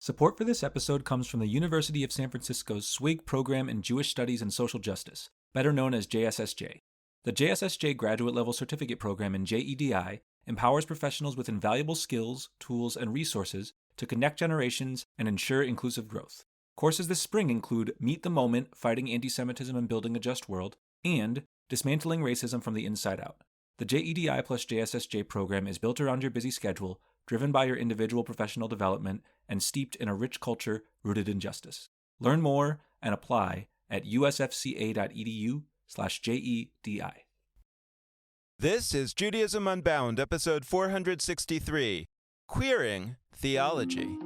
Support for this episode comes from the University of San Francisco's SWIG program in Jewish Studies and Social Justice, better known as JSSJ. The JSSJ graduate level certificate program in JEDI empowers professionals with invaluable skills, tools, and resources to connect generations and ensure inclusive growth. Courses this spring include Meet the Moment, Fighting Anti-Semitism and Building a Just World, and Dismantling Racism from the Inside Out. The JEDI plus JSSJ program is built around your busy schedule, driven by your individual professional development, and steeped in a rich culture rooted in justice. Learn more and apply at usfca.edu/JEDI. This is Judaism Unbound, episode 463, Queering Theology.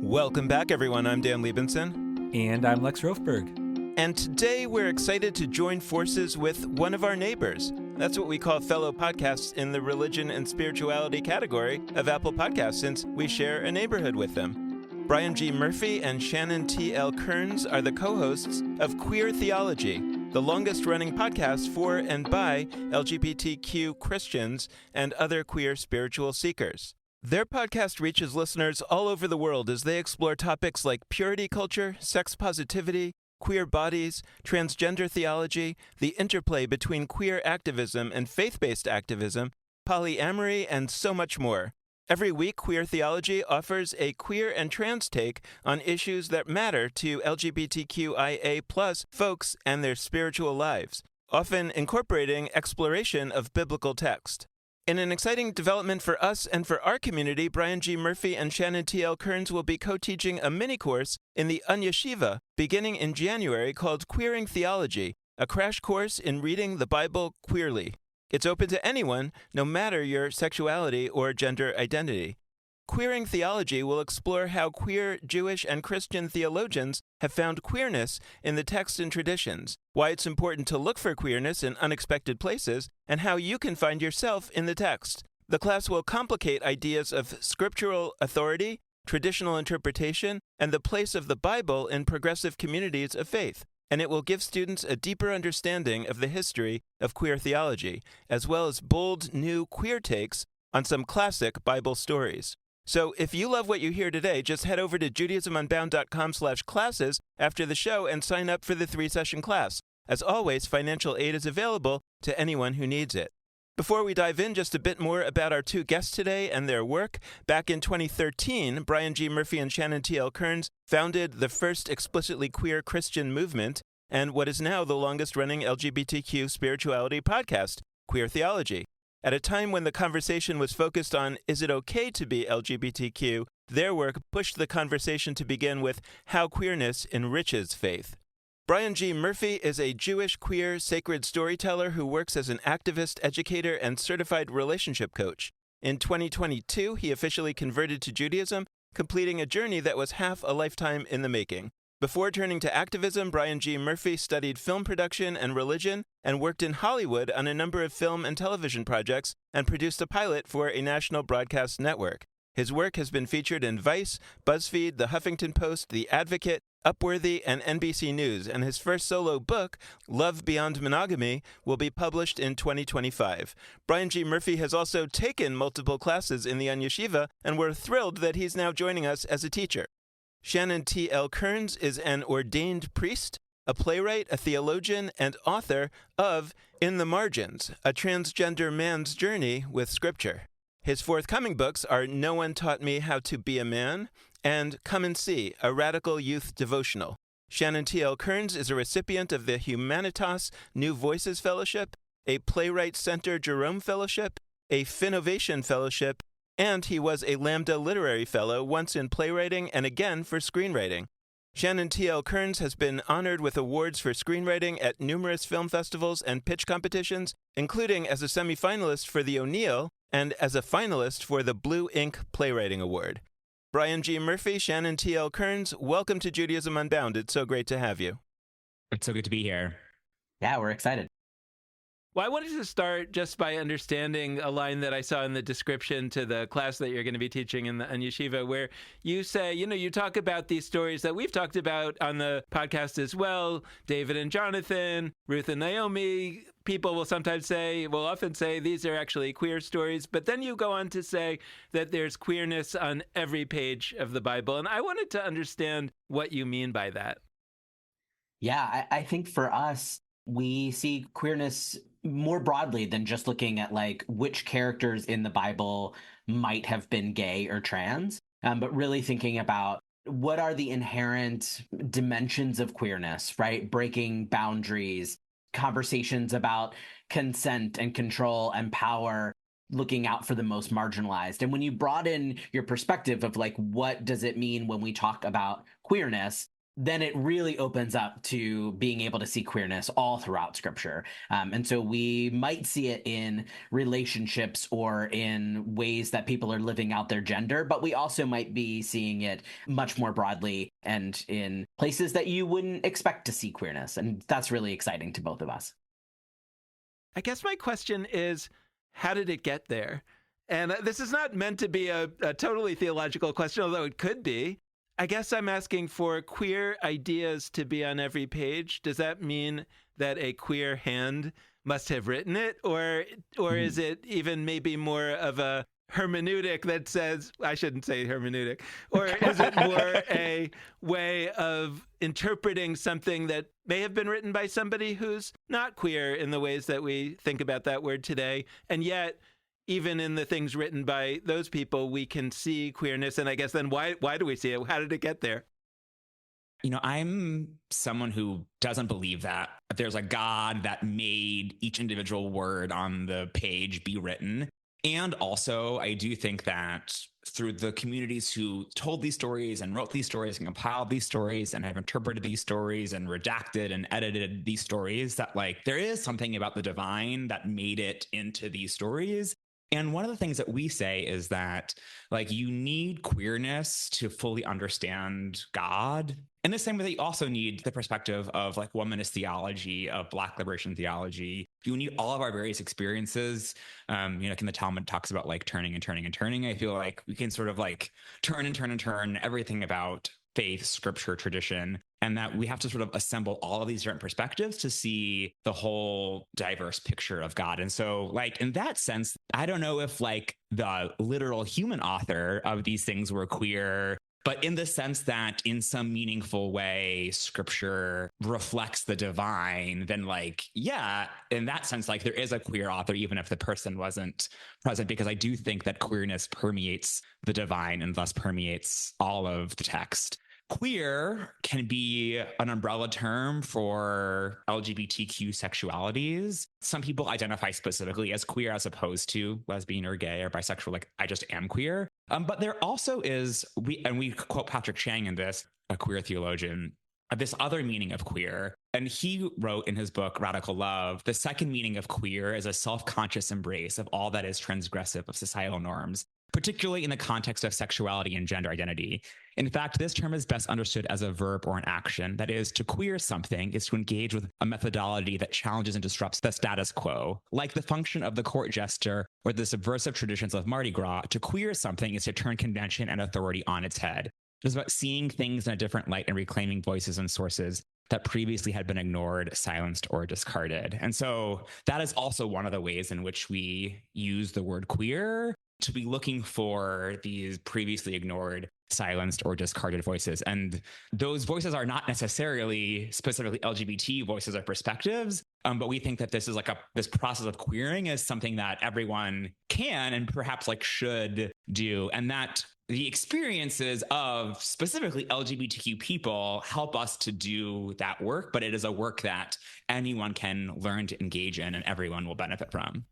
Welcome back, everyone. I'm Dan Liebenson. And I'm Lex Rofberg. And today we're excited to join forces with one of our neighbors. That's what we call fellow podcasts in the religion and spirituality category of Apple Podcasts, since we share a neighborhood with them. Brian G. Murphy and Shannon T.L. Kearns are the co-hosts of Queer Theology, the longest-running podcast for and by LGBTQ Christians and other queer spiritual seekers. Their podcast reaches listeners all over the world as they explore topics like purity culture, sex positivity, queer bodies, transgender theology, the interplay between queer activism and faith-based activism, polyamory, and so much more. Every week, Queer Theology offers a queer and trans take on issues that matter to LGBTQIA+ folks and their spiritual lives, often incorporating exploration of biblical text. In an exciting development for us and for our community, Brian G. Murphy and Shannon T.L. Kearns will be co-teaching a mini-course in the Yeshiva beginning in January called Queering Theology, a crash course in reading the Bible queerly. It's open to anyone, no matter your sexuality or gender identity. Queering Theology will explore how queer Jewish and Christian theologians have found queerness in the text and traditions, why it's important to look for queerness in unexpected places, and how you can find yourself in the text. The class will complicate ideas of scriptural authority, traditional interpretation, and the place of the Bible in progressive communities of faith, and it will give students a deeper understanding of the history of queer theology, as well as bold new queer takes on some classic Bible stories. So if you love what you hear today, just head over to judaismunbound.com/classes after the show and sign up for the 3-session class. As always, financial aid is available to anyone who needs it. Before we dive in, just a bit more about our two guests today and their work. Back in 2013, Brian G. Murphy and Shannon T.L. Kearns founded the first explicitly queer Christian movement and what is now the longest-running LGBTQ spirituality podcast, Queer Theology. At a time when the conversation was focused on, is it okay to be LGBTQ, their work pushed the conversation to begin with how queerness enriches faith. Brian G. Murphy is a Jewish queer sacred storyteller who works as an activist, educator, and certified relationship coach. In 2022, he officially converted to Judaism, completing a journey that was half a lifetime in the making. Before turning to activism, Brian G. Murphy studied film production and religion and worked in Hollywood on a number of film and television projects and produced a pilot for a national broadcast network. His work has been featured in Vice, BuzzFeed, The Huffington Post, The Advocate, Upworthy, and NBC News, and his first solo book, Love Beyond Monogamy, will be published in 2025. Brian G. Murphy has also taken multiple classes in the Yeshiva, and we're thrilled that he's now joining us as a teacher. Shannon T.L. Kearns is an ordained priest, a playwright, a theologian, and author of In the Margins, a transgender man's journey with Scripture. His forthcoming books are No One Taught Me How to Be a Man and Come and See, a radical youth devotional. Shannon T.L. Kearns is a recipient of the Humanitas New Voices Fellowship, a Playwright Center Jerome Fellowship, a Finnovation Fellowship, and he was a Lambda Literary Fellow, once in playwriting and again for screenwriting. Shannon T.L. Kearns has been honored with awards for screenwriting at numerous film festivals and pitch competitions, including as a semifinalist for the O'Neill and as a finalist for the Blue Ink Playwriting Award. Brian G. Murphy, Shannon T.L. Kearns, welcome to Judaism Unbound. It's so great to have you. It's so good to be here. Yeah, we're excited. Well, I wanted to start just by understanding a line that I saw in the description to the class that you're going to be teaching in yeshiva, where you say, you talk about these stories that we've talked about on the podcast as well, David and Jonathan, Ruth and Naomi. People will often say these are actually queer stories, but then you go on to say that there's queerness on every page of the Bible. And I wanted to understand what you mean by that. Yeah, I think for us, we see queerness more broadly than just looking at like which characters in the Bible might have been gay or trans, but really thinking about what are the inherent dimensions of queerness, right? Breaking boundaries, conversations about consent and control and power, looking out for the most marginalized. And when you broaden your perspective of like, what does it mean when we talk about queerness, then it really opens up to being able to see queerness all throughout Scripture. And so we might see it in relationships or in ways that people are living out their gender, but we also might be seeing it much more broadly and in places that you wouldn't expect to see queerness. And that's really exciting to both of us. I guess my question is, how did it get there? And this is not meant to be a totally theological question, although it could be. I guess I'm asking for queer ideas to be on every page. Does that mean that a queer hand must have written it? Or is it even maybe more of a hermeneutic that says, I shouldn't say hermeneutic, or is it more a way of interpreting something that may have been written by somebody who's not queer in the ways that we think about that word today, and yet even in the things written by those people, we can see queerness. And I guess then why do we see it? How did it get there? I'm someone who doesn't believe that there's a God that made each individual word on the page be written. And also, I do think that through the communities who told these stories and wrote these stories and compiled these stories and have interpreted these stories and redacted and edited these stories, that like there is something about the divine that made it into these stories. And one of the things that we say is that like you need queerness to fully understand God. In the same way that you also need the perspective of like womanist theology, of Black liberation theology. You need all of our various experiences. Like in the Talmud talks about like turning and turning and turning. I feel like we can sort of like turn and turn and turn everything about faith, scripture, tradition, and that we have to sort of assemble all of these different perspectives to see the whole diverse picture of God. And so like in that sense, I don't know if like the literal human author of these things were queer, but in the sense that in some meaningful way, scripture reflects the divine, then like, yeah, in that sense, like there is a queer author, even if the person wasn't present, because I do think that queerness permeates the divine and thus permeates all of the text. Queer can be an umbrella term for LGBTQ sexualities. Some people identify specifically as queer as opposed to lesbian or gay or bisexual, like I just am queer. But there also is, we quote Patrick Chang in this, a queer theologian, this other meaning of queer. And he wrote in his book, Radical Love, the second meaning of queer is a self-conscious embrace of all that is transgressive of societal norms, particularly in the context of sexuality and gender identity. In fact, this term is best understood as a verb or an action. That is, to queer something is to engage with a methodology that challenges and disrupts the status quo. Like the function of the court jester or the subversive traditions of Mardi Gras, to queer something is to turn convention and authority on its head. It is about seeing things in a different light and reclaiming voices and sources that previously had been ignored, silenced, or discarded. And so that is also one of the ways in which we use the word queer, to be looking for these previously ignored, silenced, or discarded voices. And those voices are not necessarily specifically LGBT voices or perspectives, but we think that this is like this process of queering is something that everyone can and perhaps like should do, and that the experiences of specifically LGBTQ people help us to do that work, but it is a work that anyone can learn to engage in and everyone will benefit from.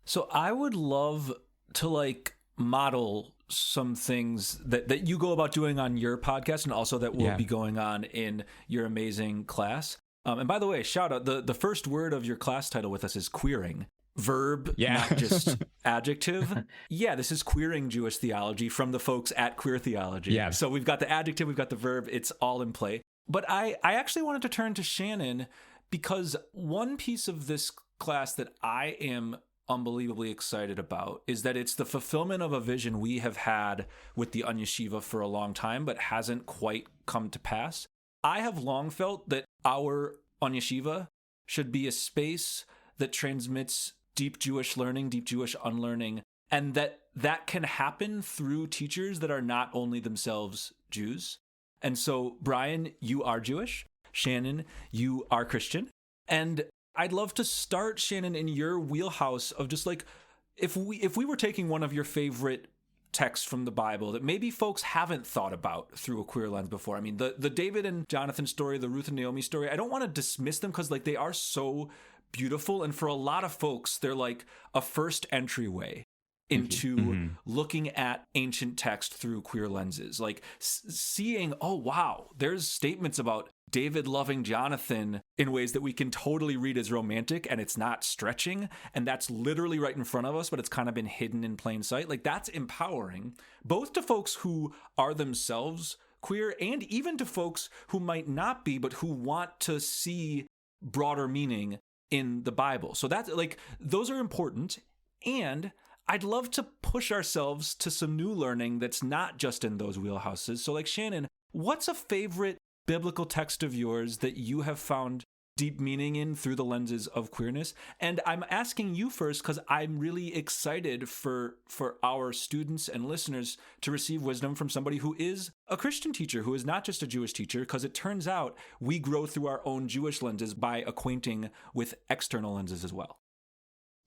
So I would love to like model some things that you go about doing on your podcast and also that will be going on in your amazing class. And by the way, shout out, the first word of your class title with us is queering. Verb, not just adjective. Yeah, this is queering Jewish theology from the folks at Queer Theology. Yeah. So we've got the adjective, we've got the verb, it's all in play. But I actually wanted to turn to Shannon because one piece of this class that I am unbelievably excited about is that it's the fulfillment of a vision we have had with the Unyeshiva for a long time, but hasn't quite come to pass. I have long felt that our Unyeshiva should be a space that transmits deep Jewish learning, deep Jewish unlearning, and that can happen through teachers that are not only themselves Jews. And so, Brian, you are Jewish. Shannon, you are Christian. And I'd love to start, Shannon, in your wheelhouse of just like, if we were taking one of your favorite texts from the Bible that maybe folks haven't thought about through a queer lens before. I mean, the David and Jonathan story, the Ruth and Naomi story, I don't want to dismiss them because like they are so beautiful. And for a lot of folks, they're like a first entryway into looking at ancient text through queer lenses, like seeing, oh, wow, there's statements about David loving Jonathan in ways that we can totally read as romantic, and it's not stretching, and that's literally right in front of us, but it's kind of been hidden in plain sight. Like, that's empowering, both to folks who are themselves queer and even to folks who might not be, but who want to see broader meaning in the Bible. So that's like, those are important. And I'd love to push ourselves to some new learning that's not just in those wheelhouses. So like, Shannon, what's a favorite biblical text of yours that you have found deep meaning in through the lenses of queerness? And I'm asking you first because I'm really excited for our students and listeners to receive wisdom from somebody who is a Christian teacher, who is not just a Jewish teacher, because it turns out we grow through our own Jewish lenses by acquainting with external lenses as well.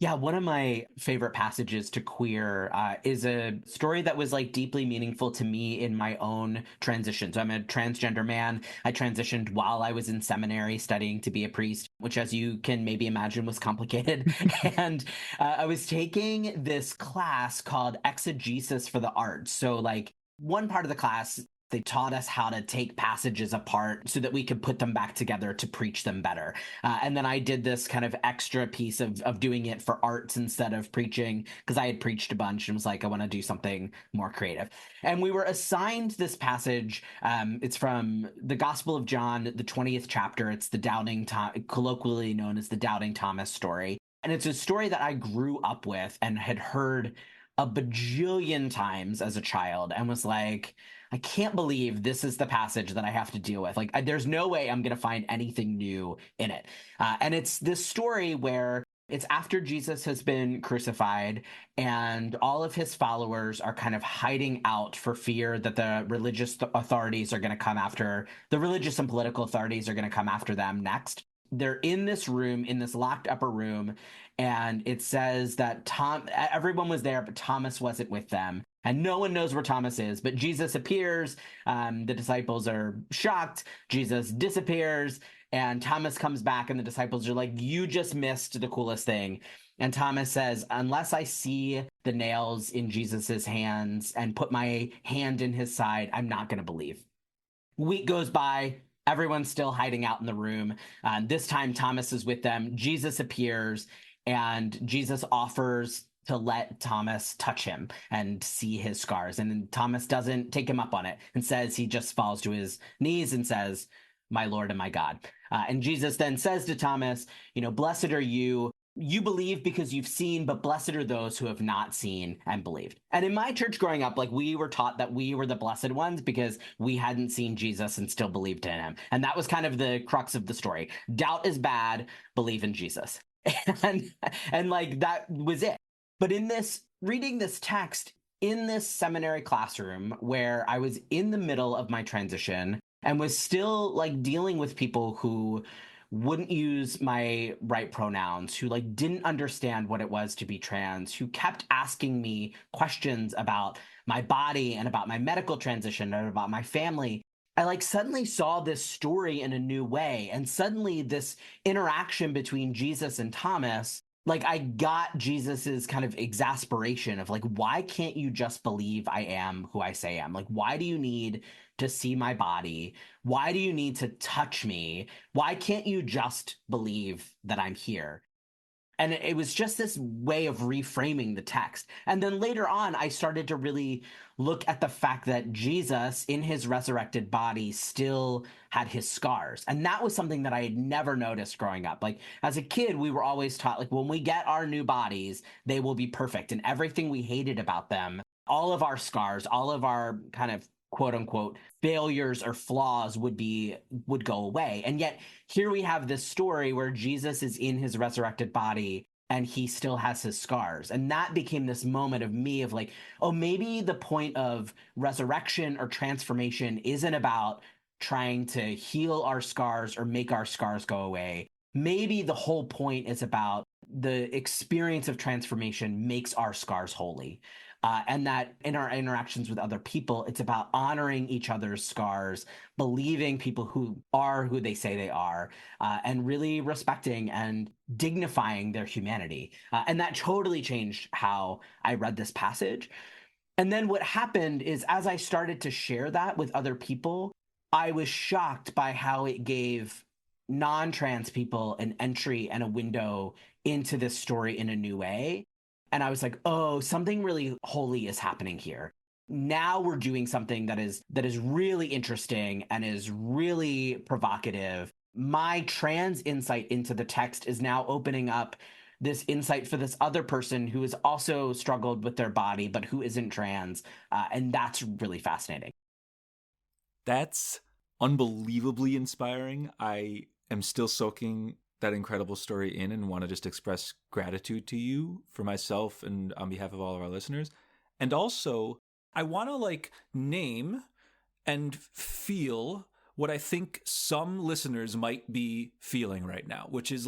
Yeah, one of my favorite passages to queer is a story that was like deeply meaningful to me in my own transition. So I'm a transgender man. I transitioned while I was in seminary studying to be a priest, which, as you can maybe imagine, was complicated. And I was taking this class called Exegesis for the Arts. So like one part of the class, they taught us how to take passages apart so that we could put them back together to preach them better. And then I did this kind of extra piece of doing it for arts instead of preaching, because I had preached a bunch and was like, I want to do something more creative. And we were assigned this passage. It's from the Gospel of John, the 20th chapter. It's the colloquially known as the Doubting Thomas story. And it's a story that I grew up with and had heard a bajillion times as a child and was like, I can't believe this is the passage that I have to deal with. Like, there's no way I'm going to find anything new in it. And it's this story where it's after Jesus has been crucified and all of his followers are kind of hiding out for fear that the religious authorities are going to come after, the religious and political authorities are going to come after them next. They're in this room, in this locked upper room, and it says that everyone was there, but Thomas wasn't with them. And no one knows where Thomas is, but Jesus appears. The disciples are shocked. Jesus disappears, and Thomas comes back, and the disciples are like, you just missed the coolest thing. And Thomas says, unless I see the nails in Jesus's hands and put my hand in his side, I'm not going to believe. Week goes by. Everyone's still hiding out in the room. This time, Thomas is with them. Jesus appears, and Jesus offers to let Thomas touch him and see his scars. And then Thomas doesn't take him up on it and says, he just falls to his knees and says, my Lord and my God. And Jesus then says to Thomas, blessed are you. You believe because you've seen, but blessed are those who have not seen and believed. And in my church growing up, like, we were taught that we were the blessed ones because we hadn't seen Jesus and still believed in him. And that was kind of the crux of the story. Doubt is bad, believe in Jesus. And like, that was it. But in this, reading this text in this seminary classroom where I was in the middle of my transition and was still like dealing with people who wouldn't use my right pronouns, who like didn't understand what it was to be trans, who kept asking me questions about my body and about my medical transition and about my family, I like suddenly saw this story in a new way. And suddenly this interaction between Jesus and Thomas, like, I got Jesus's kind of exasperation of like, why can't you just believe I am who I say I am? Like, why do you need to see my body? Why do you need to touch me? Why can't you just believe that I'm here? And it was just this way of reframing the text. And then later on, I started to really look at the fact that Jesus, in his resurrected body, still had his scars. And that was something that I had never noticed growing up. Like, as a kid, we were always taught, like, when we get our new bodies, they will be perfect. And everything we hated about them, all of our scars, all of our kind of quote unquote failures or flaws would go away. And yet here we have this story where Jesus is in his resurrected body and he still has his scars. And that became this moment of me of like, oh, maybe the point of resurrection or transformation isn't about trying to heal our scars or make our scars go away. Maybe the whole point is about the experience of transformation makes our scars holy. And that in our interactions with other people, it's about honoring each other's scars, believing people who are who they say they are, and really respecting and dignifying their humanity. And that totally changed how I read this passage. And then what happened is, as I started to share that with other people, I was shocked by how it gave non-trans people an entry and a window into this story in a new way. And I was like, oh, something really holy is happening here. Now we're doing something that is really interesting and is really provocative. My trans insight into the text is now opening up this insight for this other person who has also struggled with their body, but who isn't trans. And that's really fascinating. That's unbelievably inspiring. I am still soaking that incredible story in and want to just express gratitude to you for myself and on behalf of all of our listeners. And also, I want to name and feel what I think some listeners might be feeling right now, which is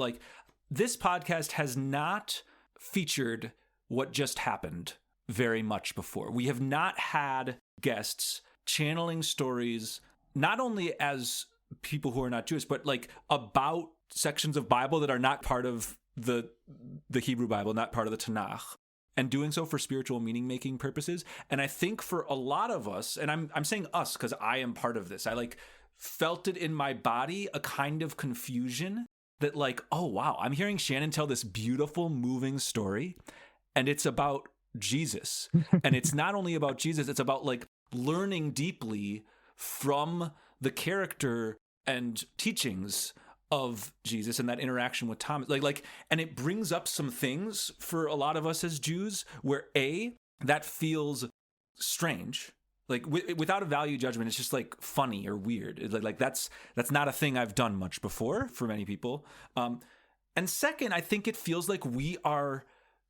this podcast has not featured what just happened very much before. We have not had guests channeling stories, not only as people who are not Jewish, but about sections of Bible that are not part of the Hebrew Bible, not part of the Tanakh, and doing so for spiritual meaning-making purposes. And I think for a lot of us, and I'm saying us because I am part of this, I felt it in my body, a kind of confusion that oh, wow, I'm hearing Shannon tell this beautiful, moving story, and it's about Jesus. And it's not only about Jesus, it's about learning deeply from the character and teachings of Jesus and that interaction with Thomas. And it brings up some things for a lot of us as Jews where that feels strange. Without a value judgment, it's just funny or weird. That's not a thing I've done much before for many people. And second, I think it feels like we are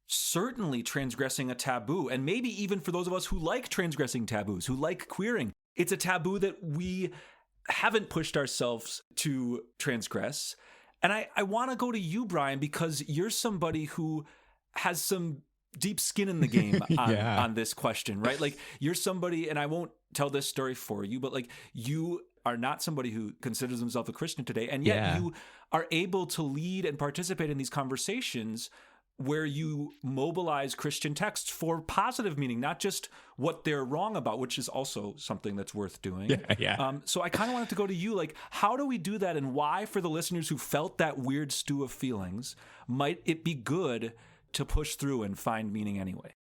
certainly transgressing a taboo. And maybe even for those of us who like transgressing taboos, who like queering, it's a taboo that we haven't pushed ourselves to transgress. And I want to go to you, Brian, because you're somebody who has some deep skin in the game on this question, right? You're somebody, and I won't tell this story for you, but you are not somebody who considers himself a Christian today, and yet you are able to lead and participate in these conversations where you mobilize Christian texts for positive meaning, not just what they're wrong about, which is also something that's worth doing. So I kind of wanted to go to you, how do we do that, and why, for the listeners who felt that weird stew of feelings, might it be good to push through and find meaning anyway?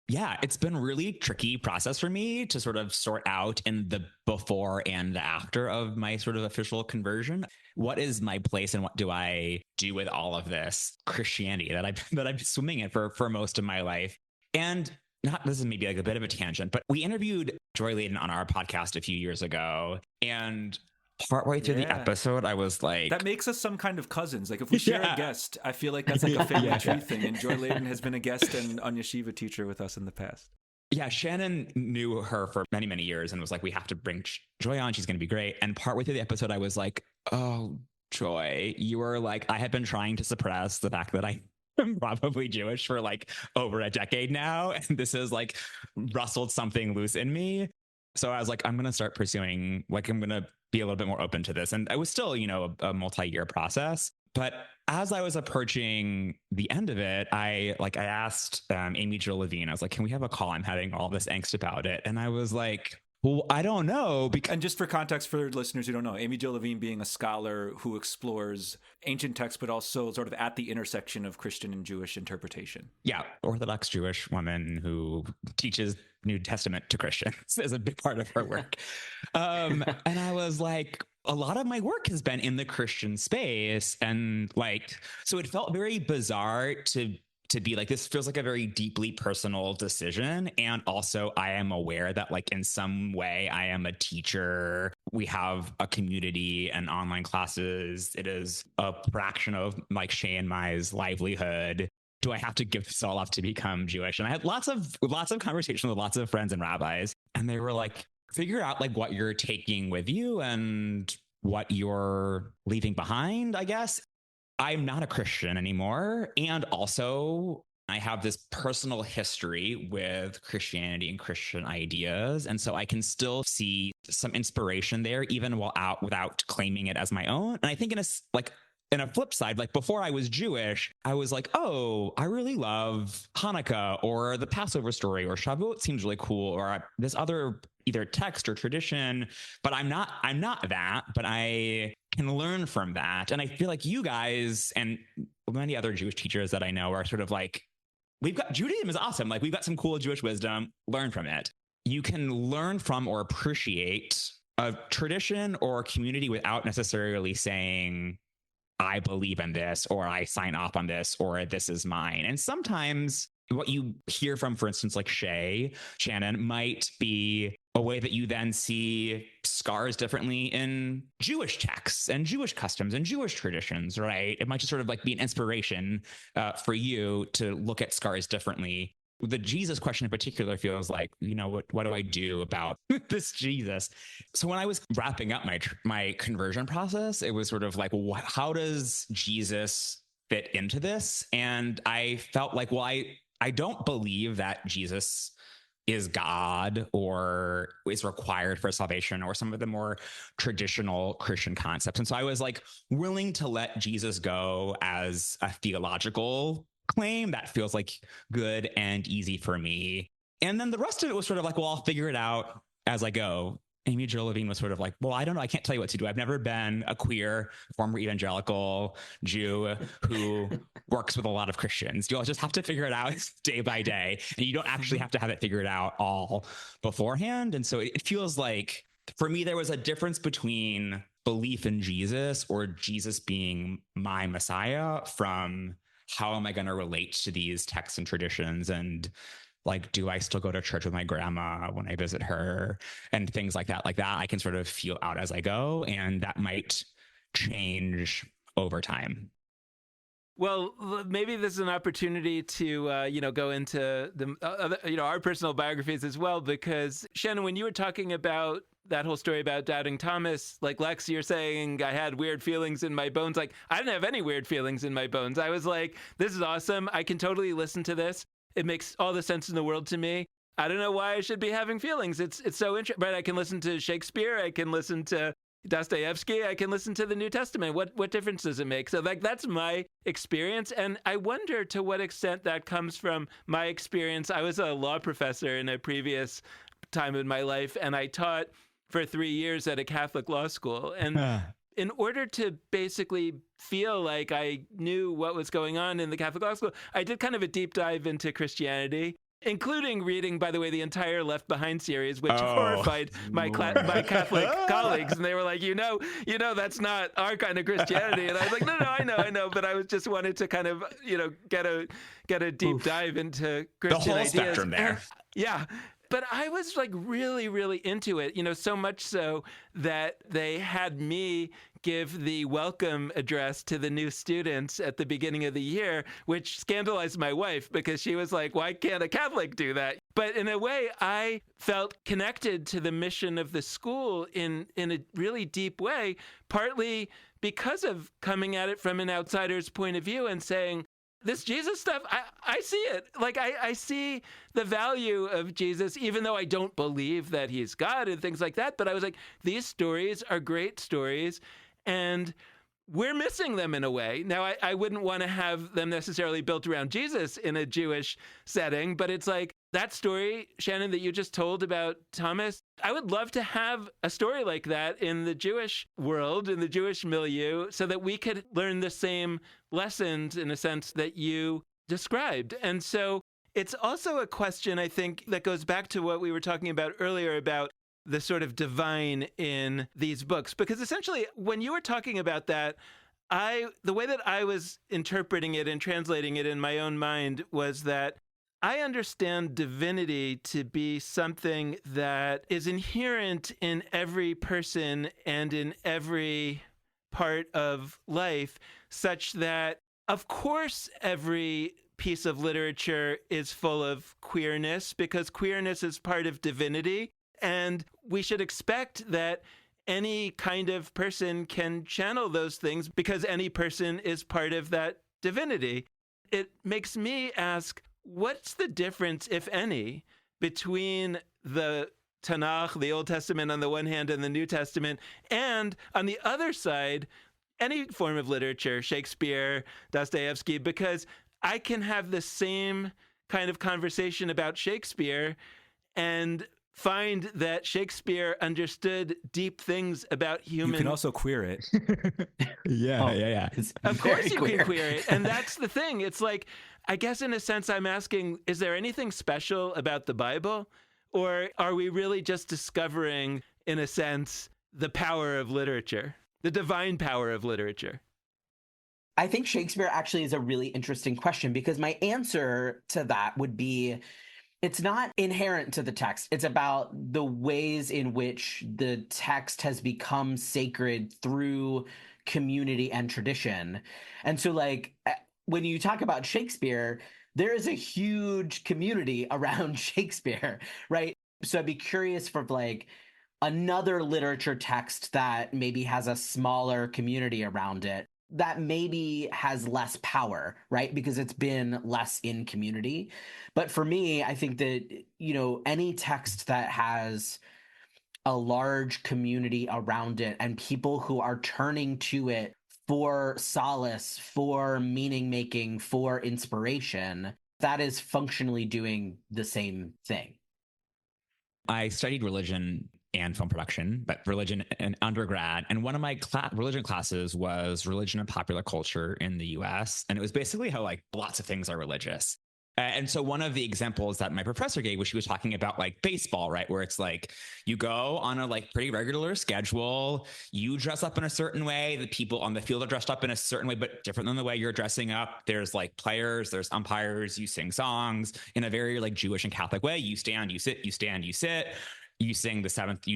Yeah, it's been a really tricky process for me to sort of sort out in the before and the after of my sort of official conversion. What is my place and what do I do with all of this Christianity that I've been swimming in for most of my life? And this is maybe a bit of a tangent, but we interviewed Joy Layden on our podcast a few years ago, and partway through the episode, I was like, that makes us some kind of cousins. If we share a guest, I feel like that's a family tree thing. And Joy Layden has been a guest and a yeshiva teacher with us in the past. Yeah, Shannon knew her for many, many years and was like, we have to bring Joy on. She's going to be great. And partway through the episode, I was like, oh, Joy, you were I had been trying to suppress the fact that I am probably Jewish for over a decade now. And this has rustled something loose in me. So I was like, I'm going to start pursuing, I'm going to be a little bit more open to this. And it was still, a multi-year process. But as I was approaching the end of it, I asked Amy Jill Levine, I was like, can we have a call? I'm having all this angst about it. And I was like, Well, I don't know. And just for context for listeners who don't know, Amy Jill Levine being a scholar who explores ancient texts, but also sort of at the intersection of Christian and Jewish interpretation. Yeah, Orthodox Jewish woman who teaches New Testament to Christians is a big part of her work. And I was like, a lot of my work has been in the Christian space. And like, so it felt very bizarre to be like, this feels like a very deeply personal decision. And also I am aware that like in some way I am a teacher. We have a community and online classes. It is a fraction of like Shay and Mai's livelihood. Do I have to give this all up to become Jewish? And I had lots of conversations with lots of friends and rabbis. And they were like, figure out like what you're taking with you and what you're leaving behind, I guess. I'm not a Christian anymore. And also, I have this personal history with Christianity and Christian ideas. And so I can still see some inspiration there, even without claiming it as my own. And I think in a flip side, like before I was Jewish, I was like, oh, I really love Hanukkah or the Passover story or Shavuot seems really cool or this other either text or tradition, but I'm not that, but I can learn from that. And I feel like you guys and many other Jewish teachers that I know are sort of like, Judaism is awesome. Like we've got some cool Jewish wisdom, learn from it. You can learn from or appreciate a tradition or a community without necessarily saying, I believe in this, or I sign off on this, or this is mine. And sometimes what you hear from, for instance, like Shannon, might be a way that you then see scars differently in Jewish texts and Jewish customs and Jewish traditions, right? It might just sort of like be an inspiration for you to look at scars differently. The Jesus question in particular feels like, what do I do about this Jesus? So when I was wrapping up my conversion process, it was sort of like, how does Jesus fit into this? And I felt like, well, I don't believe that Jesus is God or is required for salvation or some of the more traditional Christian concepts. And so I was like willing to let Jesus go as a theological claim that feels like good and easy for me. And then the rest of it was sort of like, well, I'll figure it out as I go. Amy Jill Levine was sort of like, well, I don't know. I can't tell you what to do. I've never been a queer, former evangelical Jew who works with a lot of Christians. You'll just have to figure it out day by day. And you don't actually have to have it figured out all beforehand. And so it feels like, for me, there was a difference between belief in Jesus or Jesus being my Messiah from how am I going to relate to these texts and traditions, and like, do I still go to church with my grandma when I visit her, and things like that. Like that, I can sort of feel out as I go, and that might change over time. Well, maybe this is an opportunity to, go into the, our personal biographies as well, because Shannon, when you were talking about that whole story about doubting Thomas, like Lex, you're saying I had weird feelings in my bones. Like I didn't have any weird feelings in my bones. I was like, this is awesome. I can totally listen to this. It makes all the sense in the world to me. I don't know why I should be having feelings. It's so interesting. Right? I can listen to Shakespeare. I can listen to Dostoevsky. I can listen to the New Testament. What difference does it make? So like that's my experience. And I wonder to what extent that comes from my experience. I was a law professor in a previous time in my life, and I taught for 3 years at a Catholic law school. And in order to basically feel like I knew what was going on in the Catholic law school, I did kind of a deep dive into Christianity, including reading, by the way, the entire Left Behind series, which horrified my Catholic colleagues. And they were like, that's not our kind of Christianity. And I was like, no, I know. But I was just wanted to kind of, get a deep dive into Christian whole ideas. spectrum there. Yeah. But I was like really, really into it, so much so that they had me give the welcome address to the new students at the beginning of the year, which scandalized my wife because she was like, why can't a Catholic do that? But in a way, I felt connected to the mission of the school in a really deep way, partly because of coming at it from an outsider's point of view and saying, this Jesus stuff, I see it. Like, I see the value of Jesus, even though I don't believe that he's God and things like that. But I was like, these stories are great stories, and we're missing them in a way. Now, I wouldn't want to have them necessarily built around Jesus in a Jewish setting, but it's like that story, Shannon, that you just told about Thomas, I would love to have a story like that in the Jewish world, in the Jewish milieu, so that we could learn the same lessons in a sense that you described. And so it's also a question, I think, that goes back to what we were talking about earlier about the sort of divine in these books. Because essentially, when you were talking about that, the way that I was interpreting it and translating it in my own mind was that I understand divinity to be something that is inherent in every person and in every part of life, such that, of course, every piece of literature is full of queerness because queerness is part of divinity. And we should expect that any kind of person can channel those things because any person is part of that divinity. It makes me ask, what's the difference, if any, between the Tanakh, the Old Testament on the one hand, and the New Testament, and on the other side, any form of literature, Shakespeare, Dostoevsky, because I can have the same kind of conversation about Shakespeare and find that Shakespeare understood deep things about human... You can also queer it. Yeah. Of course you can queer it. And that's the thing. It's like, I guess in a sense I'm asking, is there anything special about the Bible? Or are we really just discovering, in a sense, the power of literature, the divine power of literature? I think Shakespeare actually is a really interesting question because my answer to that would be, it's not inherent to the text. It's about the ways in which the text has become sacred through community and tradition. And so, like, when you talk about Shakespeare, there is a huge community around Shakespeare, right? So I'd be curious for, like, another literature text that maybe has a smaller community around it that maybe has less power, right? Because it's been less in community. But for me, I think that, any text that has a large community around it and people who are turning to it for solace, for meaning making, for inspiration, that is functionally doing the same thing. I studied religion and film production, but religion in undergrad. And one of my religion classes was religion and popular culture in the US. And it was basically how like lots of things are religious. And so one of the examples that my professor gave was she was talking about like baseball, right? Where it's like you go on a like pretty regular schedule, you dress up in a certain way, the people on the field are dressed up in a certain way, but different than the way you're dressing up. There's like players, there's umpires, you sing songs in a very like Jewish and Catholic way. You stand, you sit, you stand, you sit. You sing the seventh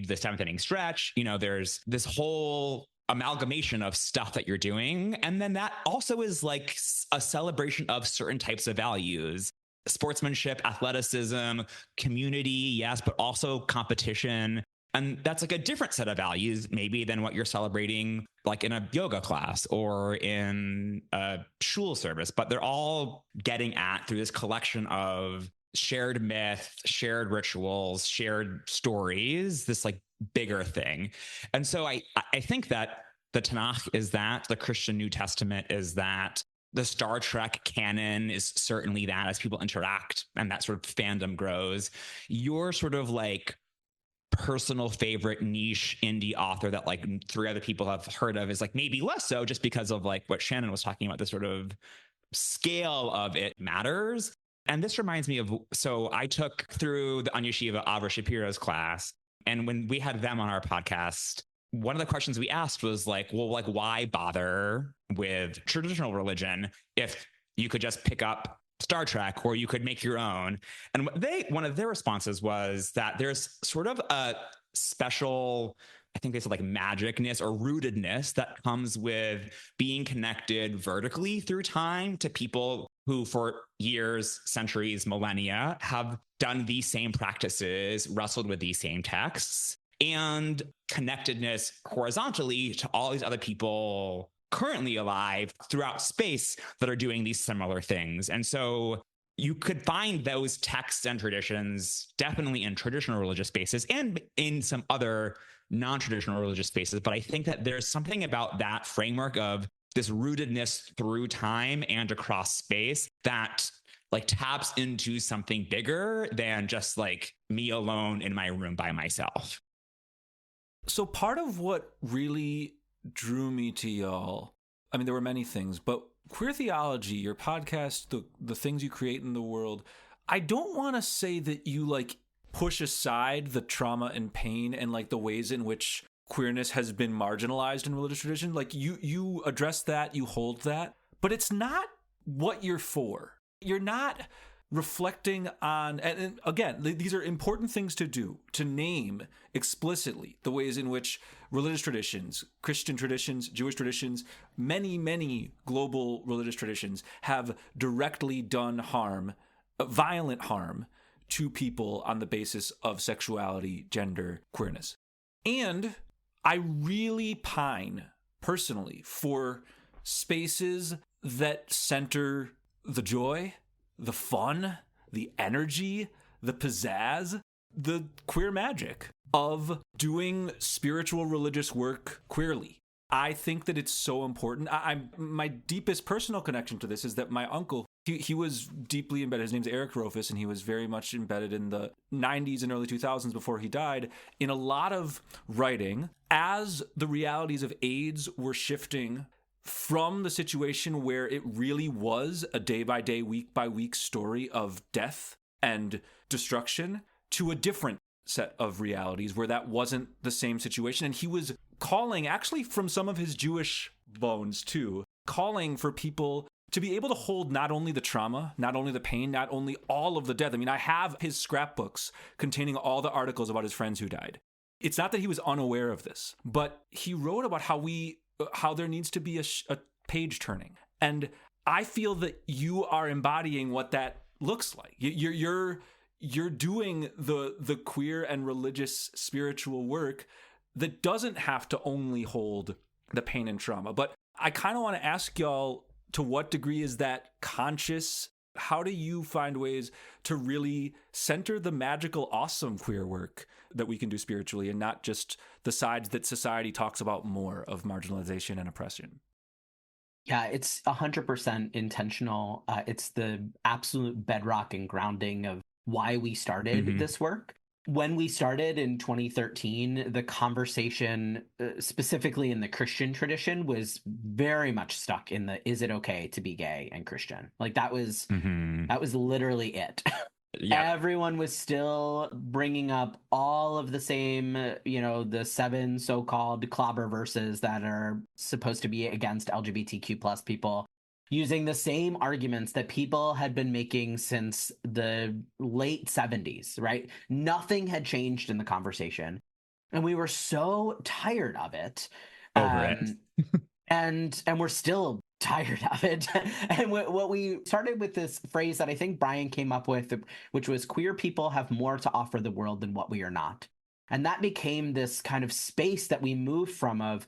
inning stretch. There's this whole amalgamation of stuff that you're doing. And then that also is like a celebration of certain types of values, sportsmanship, athleticism, community, yes, but also competition. And that's like a different set of values maybe than what you're celebrating like in a yoga class or in a shul service, but they're all getting at through this collection of shared myth, shared rituals, shared stories, this like bigger thing. And so I think that the Tanakh is that, the Christian New Testament is that, the Star Trek canon is certainly that as people interact and that sort of fandom grows. Your sort of like personal favorite niche indie author that like 3 other people have heard of is like maybe less so just because of like what Shannon was talking about, the sort of scale of it matters. And this reminds me of, so I took through the Anya Shiva Avra Shapiro's class. And when we had them on our podcast, one of the questions we asked was like, well, like, why bother with traditional religion if you could just pick up Star Trek or you could make your own? And one of their responses was that there's sort of a special, I think they said like magicness or rootedness that comes with being connected vertically through time to people who for years, centuries, millennia have done these same practices, wrestled with these same texts, and connectedness horizontally to all these other people currently alive throughout space that are doing these similar things. And so you could find those texts and traditions definitely in traditional religious spaces and in some other non-traditional religious spaces. But I think that there's something about that framework of this rootedness through time and across space that like taps into something bigger than just like me alone in my room by myself. So part of what really drew me to y'all, I mean, there were many things, but Queer Theology, your podcast, the things you create in the world, I don't want to say that you like push aside the trauma and pain and like the ways in which queerness has been marginalized in religious tradition. Like you address that, you hold that, but it's not what you're for. You're not reflecting on, and again, these are important things to do, to name explicitly the ways in which religious traditions, Christian traditions, Jewish traditions, many global religious traditions have directly done harm, violent harm, to people on the basis of sexuality, gender, queerness. And I really pine, personally, for spaces that center the joy, the fun, the energy, the pizzazz, the queer magic of doing spiritual religious work queerly. I think that it's so important. My deepest personal connection to this is that my uncle, he was deeply embedded. His name's Eric Rofus, and he was very much embedded in the 90s and early 2000s before he died in a lot of writing as the realities of AIDS were shifting from the situation where it really was a day-by-day, week-by-week story of death and destruction to a different set of realities where that wasn't the same situation. And he was calling, actually from some of his Jewish bones too, calling for people to be able to hold not only the trauma, not only the pain, not only all of the death. I mean, I have his scrapbooks containing all the articles about his friends who died. It's not that he was unaware of this, but he wrote about how there needs to be a page turning. And I feel that you are embodying what that looks like. You're doing the queer and religious spiritual work that doesn't have to only hold the pain and trauma. But I kind of want to ask y'all, to what degree is that conscious? How do you find ways to really center the magical, awesome queer work that we can do spiritually and not just the sides that society talks about more of marginalization and oppression? Yeah, it's 100% intentional. It's the absolute bedrock and grounding of why we started this work. When we started in 2013, the conversation, specifically in the Christian tradition, was very much stuck in the, is it okay to be gay and Christian? Like that was literally it. Yeah. Everyone was still bringing up all of the same, the 7 so-called clobber verses that are supposed to be against LGBTQ plus people, using the same arguments that people had been making since the late 70s, right? Nothing had changed in the conversation. And we were so tired of it. Over it. And we're still tired of it. And what we started with this phrase that I think Brian came up with, which was queer people have more to offer the world than what we are not. And that became this kind of space that we moved from of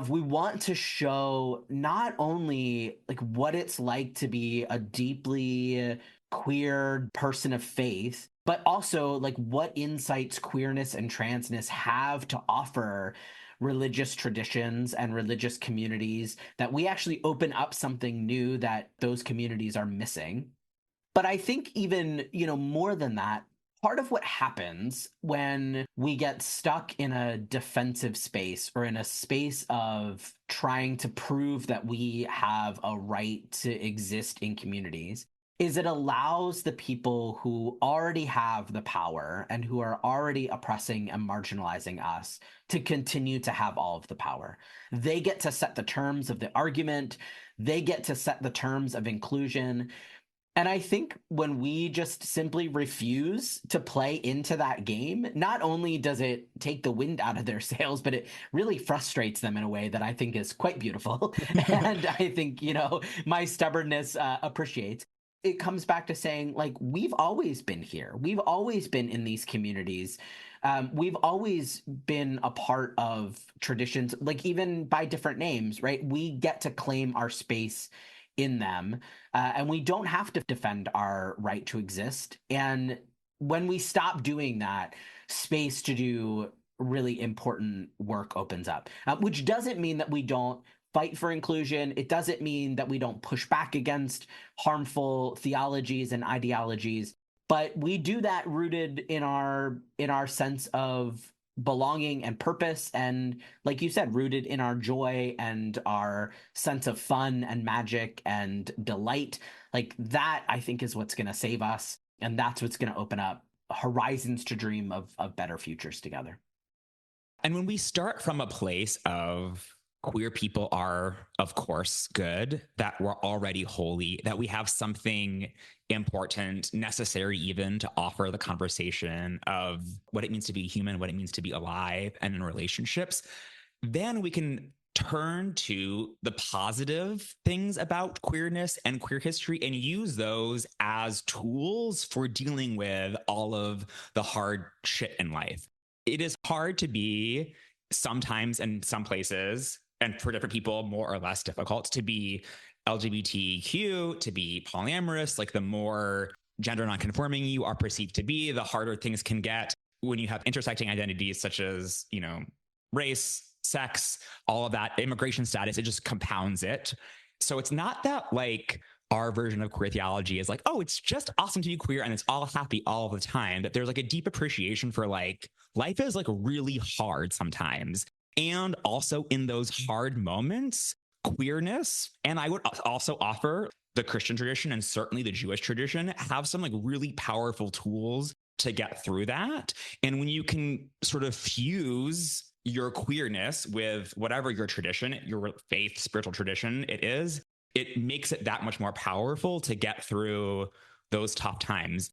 we want to show not only like what it's like to be a deeply queer person of faith, but also like what insights queerness and transness have to offer religious traditions and religious communities, that we actually open up something new that those communities are missing. But I think even, more than that, part of what happens when we get stuck in a defensive space or in a space of trying to prove that we have a right to exist in communities is it allows the people who already have the power and who are already oppressing and marginalizing us to continue to have all of the power. They get to set the terms of the argument. They get to set the terms of inclusion. And I think when we just simply refuse to play into that game, not only does it take the wind out of their sails, but it really frustrates them in a way that I think is quite beautiful. And I think, my stubbornness appreciates. It comes back to saying, like, we've always been here. We've always been in these communities. We've always been a part of traditions, like even by different names, right? We get to claim our space in them, and we don't have to defend our right to exist. And when we stop doing that, space to do really important work opens up, which doesn't mean that we don't fight for inclusion. It doesn't mean that we don't push back against harmful theologies and ideologies, but we do that rooted in our sense of belonging and purpose, and like you said, rooted in our joy and our sense of fun and magic and delight. Like that, I think, is what's going to save us, and that's what's going to open up horizons to dream of better futures together. And when we start from a place of queer people are, of course, good, that we're already holy, that we have something important, necessary even, to offer the conversation of what it means to be human, what it means to be alive and in relationships, then we can turn to the positive things about queerness and queer history and use those as tools for dealing with all of the hard shit in life. It is hard to be sometimes in some places, and for different people, more or less difficult to be LGBTQ, to be polyamorous. Like the more gender nonconforming you are perceived to be, the harder things can get when you have intersecting identities such as, you know, race, sex, all of that, immigration status. It just compounds it. So it's not that like our version of queer theology is like, oh, it's just awesome to be queer and it's all happy all the time. That there's like a deep appreciation for like life is like really hard sometimes. And also in those hard moments, queerness, and I would also offer the Christian tradition and certainly the Jewish tradition have some like really powerful tools to get through that. And when you can sort of fuse your queerness with whatever your tradition, your faith, spiritual tradition it is, it makes it that much more powerful to get through those tough times.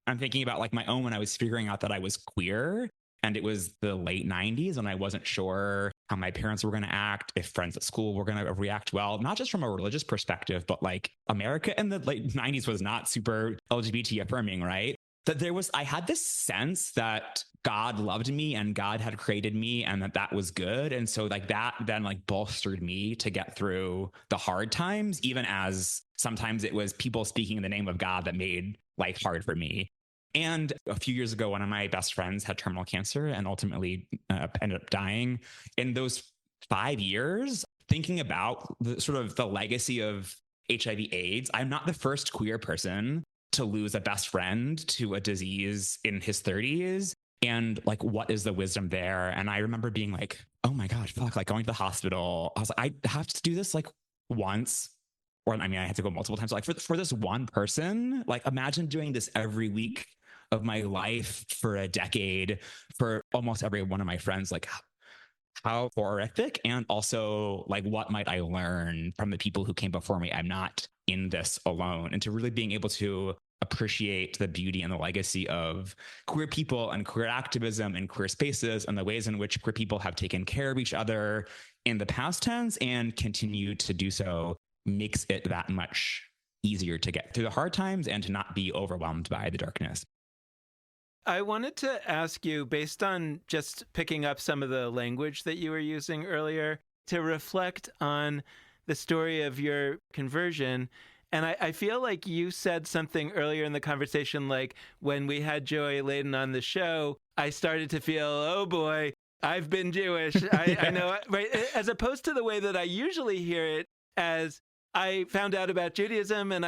I'm thinking about like my own when I was figuring out that I was queer. And it was the late 90s, and I wasn't sure how my parents were going to act, if friends at school were going to react well, not just from a religious perspective, but like America in the late 90s was not super LGBT affirming, right? That I had this sense that God loved me and God had created me and that was good. And so like that then like bolstered me to get through the hard times, even as sometimes it was people speaking in the name of God that made life hard for me. And a few years ago, one of my best friends had terminal cancer and ultimately ended up dying. In those 5 years, thinking about the sort of the legacy of HIV/AIDS, I'm not the first queer person to lose a best friend to a disease in his 30s. And like, what is the wisdom there? And I remember being like, oh my God, fuck, like going to the hospital. I was like, I have to do this like once. Or I mean, I had to go multiple times. Like for this one person, like imagine doing this every week of my life for a decade for almost every one of my friends. Like how horrific. And also like, what might I learn from the people who came before me? I'm not in this alone. And to really being able to appreciate the beauty and the legacy of queer people and queer activism and queer spaces and the ways in which queer people have taken care of each other in the past tense and continue to do so makes it that much easier to get through the hard times and to not be overwhelmed by the darkness. I wanted to ask you, based on just picking up some of the language that you were using earlier, to reflect on the story of your conversion. And I feel like you said something earlier in the conversation, like when we had Joey Layden on the show, I started to feel, oh boy, I've been Jewish. I know, right? As opposed to the way that I usually hear it as I found out about Judaism and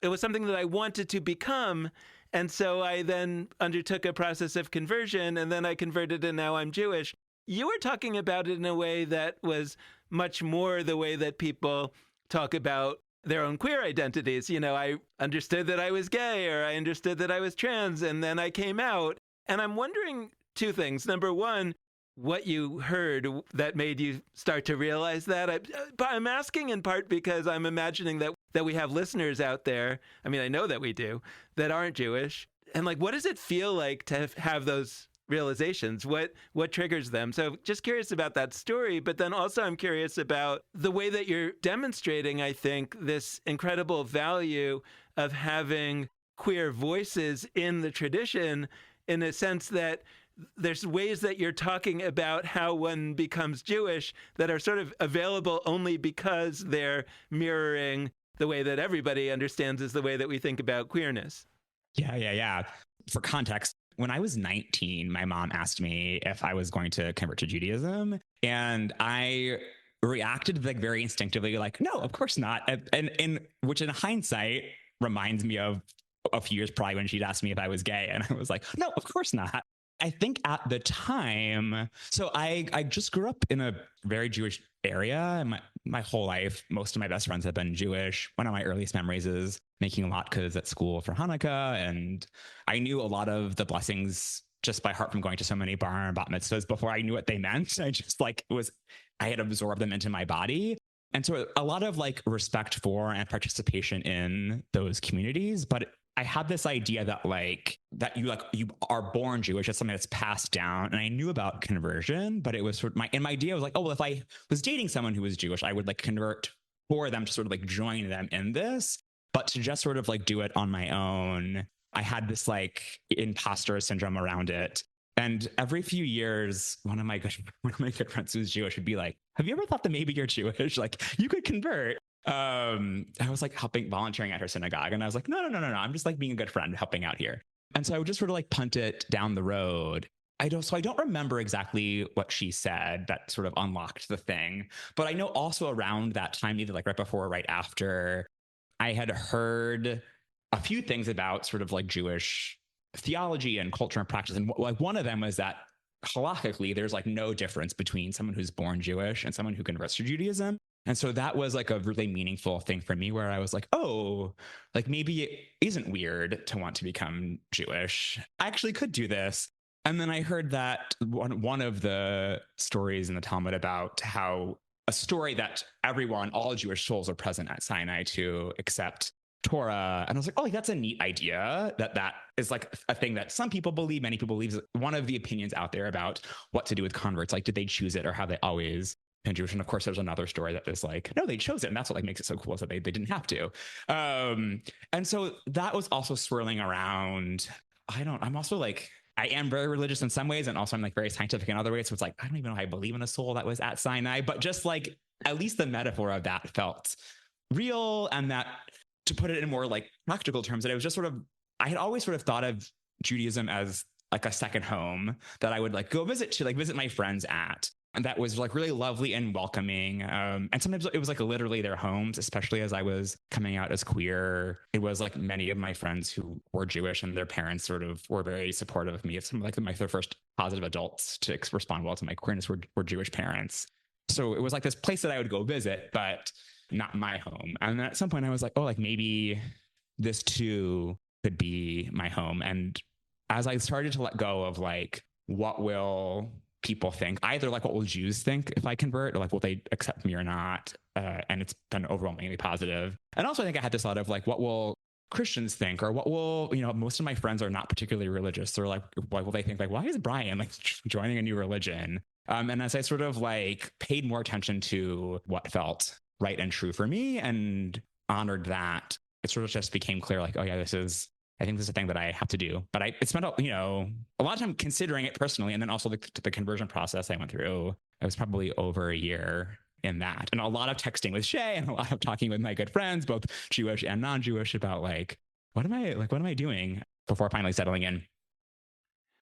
it was something that I wanted to become. And so I then undertook a process of conversion, and then I converted, and now I'm Jewish. You were talking about it in a way that was much more the way that people talk about their own queer identities. You know, I understood that I was gay, or I understood that I was trans, and then I came out. And I'm wondering two things. Number one, what you heard that made you start to realize that. I'm asking in part because I'm imagining that we have listeners out there, I mean, I know that we do, that aren't Jewish. And like, what does it feel like to have those realizations? What triggers them? So just curious about that story. But then also I'm curious about the way that you're demonstrating, I think, this incredible value of having queer voices in the tradition, in a sense that there's ways that you're talking about how one becomes Jewish that are sort of available only because they're mirroring the way that everybody understands is the way that we think about queerness. Yeah. For context, when I was 19, my mom asked me if I was going to convert to Judaism. And I reacted like very instinctively, like, no, of course not. And which in hindsight reminds me of a few years probably when she'd asked me if I was gay. And I was like, no, of course not. I think at the time, so I just grew up in a very Jewish area. And my whole life, most of my best friends have been Jewish. One of my earliest memories is making latkes at school for Hanukkah. And I knew a lot of the blessings just by heart from going to so many bar and bat mitzvahs before I knew what they meant. I just like I had absorbed them into my body. And so a lot of like respect for and participation in those communities. But I had this idea that you are born Jewish. It's something that's passed down. And I knew about conversion, but it was sort of my idea was like, oh, well, if I was dating someone who was Jewish, I would like convert for them to sort of like join them in this. But to just sort of like do it on my own, I had this like imposter syndrome around it. And every few years, one of my good friends who's Jewish would be like, have you ever thought that maybe you're Jewish? Like you could convert. I was like volunteering at her synagogue. And I was like, no. I'm just like being a good friend helping out here. And so I would just sort of like punt it down the road. I don't remember exactly what she said that sort of unlocked the thing. But I know also around that time, either like right before or right after, I had heard a few things about sort of like Jewish theology and culture and practice. And like one of them was that halakhically, there's like no difference between someone who's born Jewish and someone who converts to Judaism. And so that was like a really meaningful thing for me where I was like, oh, like maybe it isn't weird to want to become Jewish. I actually could do this. And then I heard that one of the stories in the Talmud about how a story that all Jewish souls are present at Sinai to accept Torah. And I was like, oh, like, that's a neat idea that is like a thing that some people believe, many people believe. One of the opinions out there about what to do with converts, like, did they choose it or have they always been Jewish? And of course, there's another story that is like, no, they chose it. And that's what like makes it so cool is that they didn't have to. And so that was also swirling around. I'm also like, I am very religious in some ways. And also I'm like very scientific in other ways. So it's like, I don't even know how I believe in a soul that was at Sinai, but just like, at least the metaphor of that felt real. And that, to put it in more like practical terms, that it was just sort of, I had always sort of thought of Judaism as like a second home that I would like go visit my friends at. And that was like really lovely and welcoming. And sometimes it was like literally their homes, especially as I was coming out as queer. It was like many of my friends who were Jewish and their parents sort of were very supportive of me. It's some like their first positive adults to respond well to my queerness were Jewish parents. So it was like this place that I would go visit, but not my home. And then at some point I was like, oh, like maybe this too could be my home. And as I started to let go of like, what will people think, either like what will Jews think if I convert, or like will they accept me or not? And it's been overwhelmingly positive. And also I think I had this thought of like, what will Christians think, or what will, most of my friends are not particularly religious. So like, what will they think? Like, why is Brian like joining a new religion? And as I sort of like paid more attention to what felt right and true for me and honored that, it sort of just became clear like, oh yeah, I think this is a thing that I have to do. But I spent a lot of time considering it personally. And then also the conversion process I went through, it was probably over a year in that. And a lot of texting with Shay and a lot of talking with my good friends, both Jewish and non-Jewish, about like, what am I doing before finally settling in?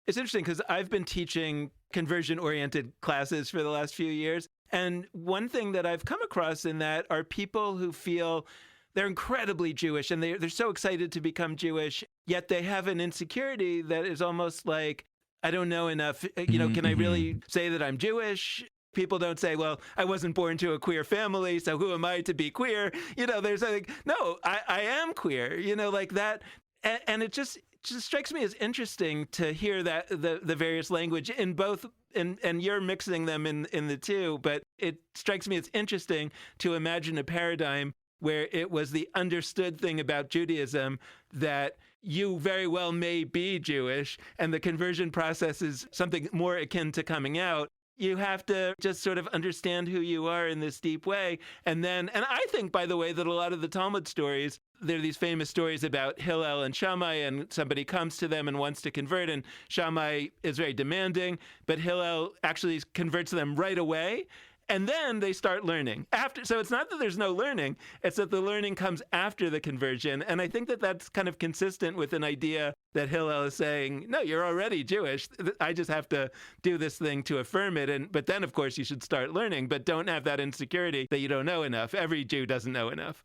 It's interesting because I've been teaching conversion-oriented classes for the last few years. And one thing that I've come across in that are people who feel they're incredibly Jewish and they're so excited to become Jewish, yet they have an insecurity that is almost like, I don't know enough. Can I really say that I'm Jewish? People don't say, well, I wasn't born to a queer family, so who am I to be queer? There's like, no, I am queer, like that. And it just strikes me as interesting to hear that the various language in both, and you're mixing them in the two, but it strikes me as interesting to imagine a paradigm where it was the understood thing about Judaism that you very well may be Jewish, and the conversion process is something more akin to coming out. You have to just sort of understand who you are in this deep way. And I think, by the way, that a lot of the Talmud stories, there are these famous stories about Hillel and Shammai, and somebody comes to them and wants to convert, and Shammai is very demanding, but Hillel actually converts them right away. And then they start learning after. So it's not that there's no learning, it's that the learning comes after the conversion. And I think that that's kind of consistent with an idea that Hillel is saying, no, you're already Jewish. I just have to do this thing to affirm it. But then, of course, you should start learning, but don't have that insecurity that you don't know enough. Every Jew doesn't know enough.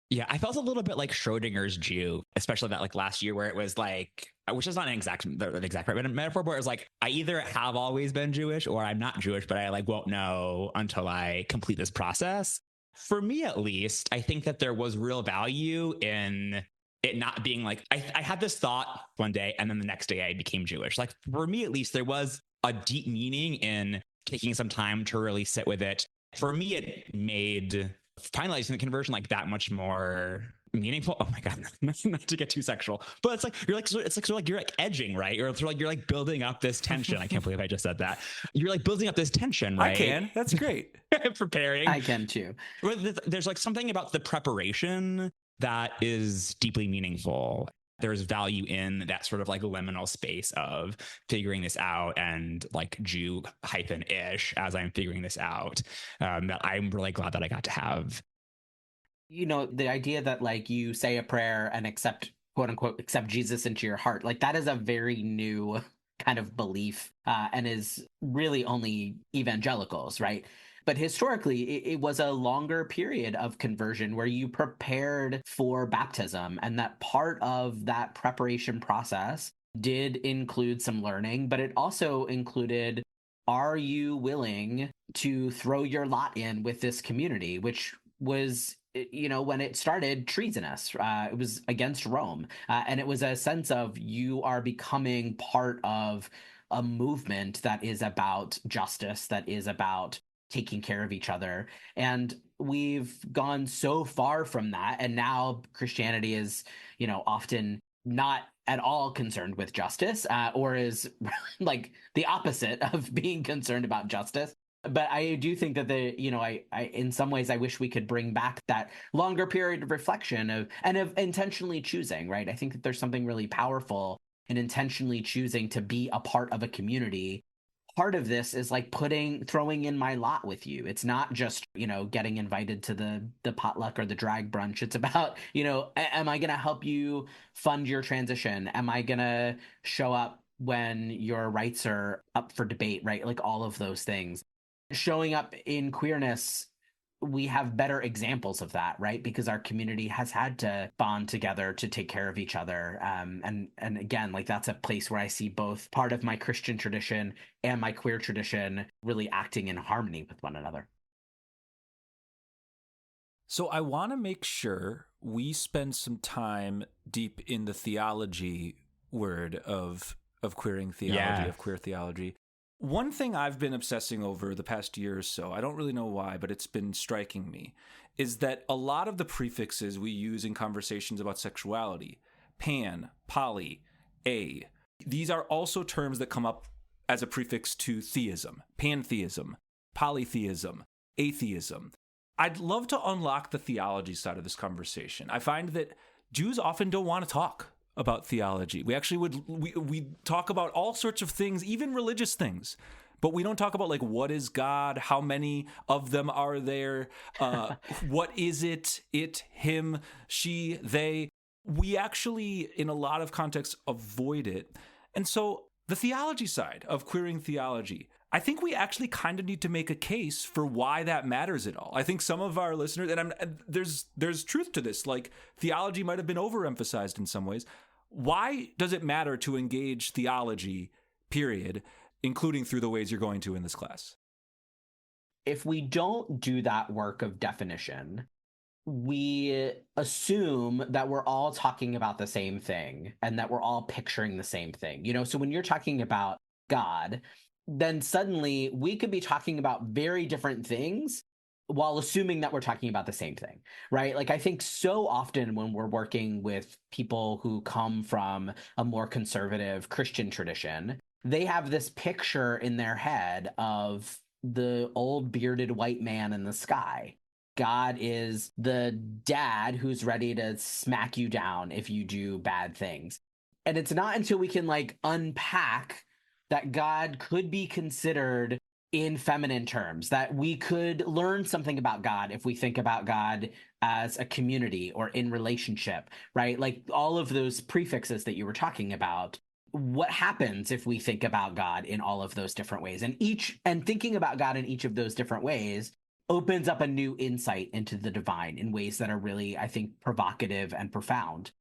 Yeah, I felt a little bit like Schrodinger's Jew, especially that like last year where it was like, which is not the exact right metaphor, but it was like, I either have always been Jewish or I'm not Jewish, but I like won't know until I complete this process. For me, at least, I think that there was real value in it not being like, I had this thought one day and then the next day I became Jewish. Like for me, at least, there was a deep meaning in taking some time to really sit with it. For me, it made finalizing the conversion like that much more meaningful. Oh my god, not to get too sexual, but it's like you're like edging, right? Or you're like building up this tension. I can't believe I just said that. You're like building up this tension, right? I can. That's great. Preparing. I can too. There's like something about the preparation that is deeply meaningful. There's value in that sort of like liminal space of figuring this out and like Jew -ish as I'm figuring this out, that I'm really glad that I got to have. You know, the idea that like you say a prayer and accept, quote unquote, accept Jesus into your heart, like that is a very new kind of belief, and is really only evangelicals, right? But historically, it was a longer period of conversion where you prepared for baptism. And that part of that preparation process did include some learning, but it also included, are you willing to throw your lot in with this community, which was, you know, when it started, treasonous. It was against Rome. And it was a sense of you are becoming part of a movement that is about justice, that is about taking care of each other. And we've gone so far from that. And now Christianity is, you know, often not at all concerned with justice, or is like the opposite of being concerned about justice. But I do think that I in some ways I wish we could bring back that longer period of reflection of intentionally choosing, right? I think that there's something really powerful in intentionally choosing to be a part of a community. Part of this is like throwing in my lot with you. It's not just, you know, getting invited to the potluck or the drag brunch. It's about, you know, am I going to help you fund your transition? Am I going to show up when your rights are up for debate, right? Like all of those things. Showing up in queerness, we have better examples of that, right? Because our community has had to bond together to take care of each other. And again, like that's a place where I see both part of my Christian tradition and my queer tradition really acting in harmony with one another. So I want to make sure we spend some time deep in the theology word of queering theology, of queer theology. One thing I've been obsessing over the past year or so, I don't really know why, but it's been striking me, is that a lot of the prefixes we use in conversations about sexuality, pan, poly, a, these are also terms that come up as a prefix to theism, pantheism, polytheism, atheism. I'd love to unlock the theology side of this conversation. I find that Jews often don't want to talk about theology. We actually we talk about all sorts of things, even religious things, but we don't talk about like what is God, how many of them are there, what is it, him, she, they. We actually, in a lot of contexts, avoid it. And so the theology side of queering theology, I think we actually kind of need to make a case for why that matters at all. I think some of our listeners, and there's truth to this, like theology might have been overemphasized in some ways. Why does it matter to engage theology, period, including through the ways you're going to in this class? If we don't do that work of definition, we assume that we're all talking about the same thing and that we're all picturing the same thing. You know, so when you're talking about God, then suddenly we could be talking about very different things while assuming that we're talking about the same thing, right? Like I think so often when we're working with people who come from a more conservative Christian tradition, they have this picture in their head of the old bearded white man in the sky. God is the dad who's ready to smack you down if you do bad things. And it's not until we can like unpack that God could be considered in feminine terms, that we could learn something about God if we think about God as a community or in relationship, right? Like all of those prefixes that you were talking about. What happens if we think about God in all of those different ways? And thinking about God in each of those different ways opens up a new insight into the divine in ways that are really, I think, provocative and profound.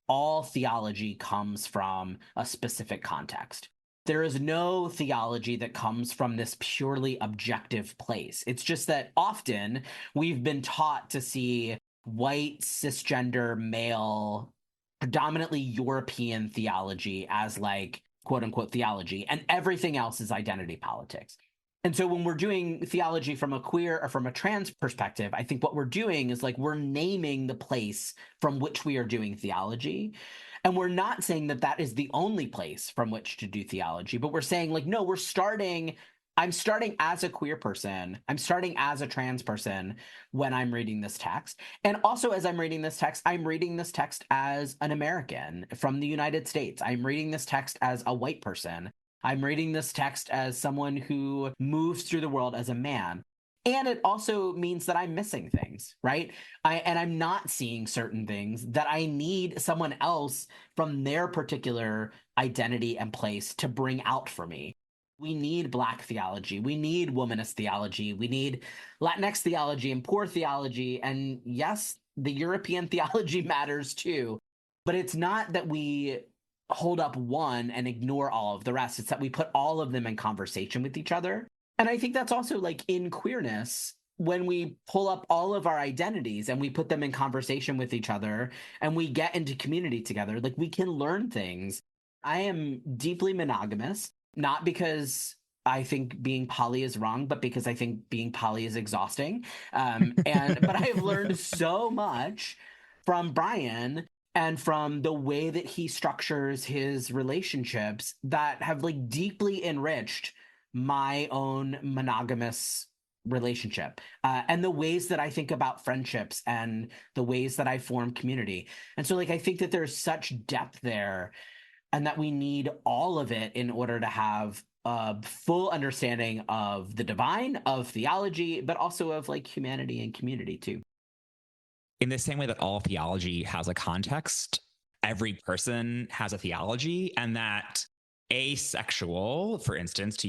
All theology comes from a specific context. There is no theology that comes from this purely objective place. It's just that often we've been taught to see white, cisgender, male, predominantly European theology as like quote unquote theology, and everything else is identity politics. And so when we're doing theology from a queer or from a trans perspective, I think what we're doing is like we're naming the place from which we are doing theology. And we're not saying that that is the only place from which to do theology, but we're saying like, no, I'm starting as a queer person. I'm starting as a trans person when I'm reading this text. And also as I'm reading this text, I'm reading this text as an American from the United States. I'm reading this text as a white person. I'm reading this text as someone who moves through the world as a man. And it also means that I'm missing things, right? And I'm not seeing certain things that I need someone else from their particular identity and place to bring out for me. We need Black theology. We need womanist theology. We need Latinx theology and poor theology. And yes, the European theology matters too. But it's not that we hold up one and ignore all of the rest. It's that we put all of them in conversation with each other. And I think that's also like in queerness, when we pull up all of our identities and we put them in conversation with each other and we get into community together, like we can learn things. I am deeply monogamous, not because I think being poly is wrong, but because I think being poly is exhausting. But I've learned so much from Brian and from the way that he structures his relationships that have like deeply enriched my own monogamous relationship and the ways that I think about friendships and the ways that I form community. And so like I think that there's such depth there and that we need all of it in order to have a full understanding of the divine, of theology, but also of like humanity and community too. In the same way that all theology has a context, every person has a theology, and that asexual, for instance, to